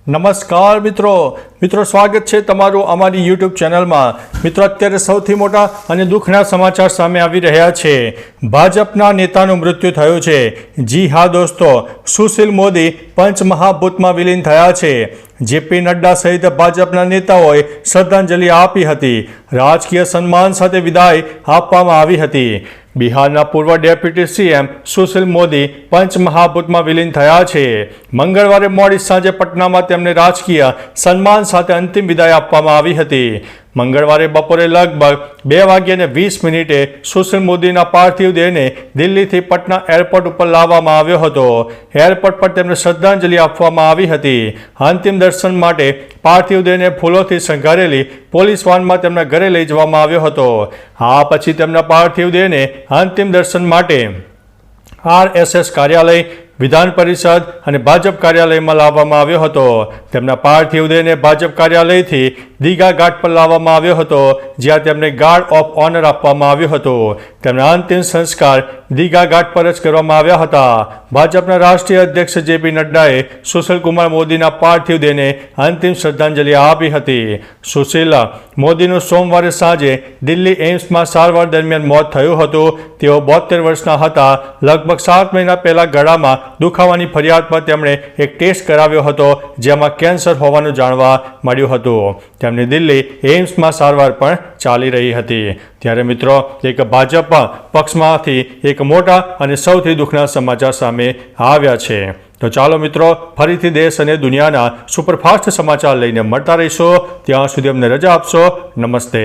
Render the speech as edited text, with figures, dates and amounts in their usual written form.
નમસ્કાર મિત્રો સ્વાગત છે તમારું અમારી યુટ્યુબ ચેનલમાં। મિત્રો અત્યારે સૌથી મોટા અને દુઃખના સમાચાર સામે આવી રહ્યા છે। ભાજપના નેતાનું મૃત્યુ થયું છે। જી હા દોસ્તો, સુશીલ મોદી પંચમહાભૂતમાં વિલીન થયા છે। જેપી નડ્ડા સહિત ભાજપના નેતાઓએ શ્રદ્ધાંજલિ આપી હતી। રાજકીય સન્માન સાથે વિદાય આપવામાં આવી હતી। બિહારના પૂર્વ ડેપ્યુટી સીએમ સુશીલ મોદી પંચમહાભૂતમાં વિલીન થયા છે। મંગળવારે મોડી સાંજે પટનામાં તેમને રાજકીય સન્માન સાથે અંતિમ વિદાય આપવામાં આવી હતી। મંગળવારે બપોરે લગભગ 2:20 સુશીલ મોદીના પાર્થિવ દેહને દિલ્હીથી પટના એરપોર્ટ ઉપર લાવવામાં આવ્યો હતો। એરપોર્ટ પર તેમને શ્રદ્ધાંજલિ આપવામાં આવી હતી। અંતિમ દર્શન માટે પાર્થિવ દેહને ફૂલોથી શણગારેલી પોલીસ વાનમાં તેમના ઘરે લઈ જવામાં આવ્યો હતો। આ પછી તેમના પાર્થિવ દેહને અંતિમ દર્શન માટે RSS કાર્યાલય, વિધાન પરિષદ અને ભાજપ કાર્યાલયમાં લાવવામાં આવ્યો હતો। તેમના પાર્થિવ દેહને ભાજપ કાર્યાલયથી દીઘા ઘાટ પર લાવવામાં આવ્યો હતો, જ્યાં તેમને ગાર્ડ ઓફ ઓનર આપવામાં આવ્યો હતો। તેમના અંતિમ સંસ્કાર દીઘા ઘાટ પર જ કરવામાં આવ્યા હતા। ભાજપના રાષ્ટ્રીય અધ્યક્ષ જેપી નડ્ડાએ સુશીલ કુમાર મોદીના પાર્થિવ દેહને અંતિમ શ્રદ્ધાંજલિ આપી હતી। સુશીલ મોદીનું સોમવારે સાંજે દિલ્હી એમ્સમાં સારવાર દરમિયાન મોત થયું હતું। તેઓ 72 વર્ષના હતા। લગભગ 7 મહિના પહેલા ગળામાં દુખાવાની ફરિયાદ પર તેમણે એક ટેસ્ટ કરાવ્યો હતો, જેમાં કેન્સર હોવાનું જાણવા મળ્યું હતું। તેમની દિલ્હી એમ્સમાં સારવાર પણ ચાલી રહી હતી। ત્યારે મિત્રો, એક ભાજપ પક્ષમાંથી એક મોટા અને સૌથી દુઃખના સમાચાર સામે આવ્યા છે। તો ચાલો મિત્રો, ફરીથી દેશ અને દુનિયાના સુપરફાસ્ટ સમાચાર લઈને મળતા રહીશો। ત્યાં સુધી અમને રજા આપશો। નમસ્તે।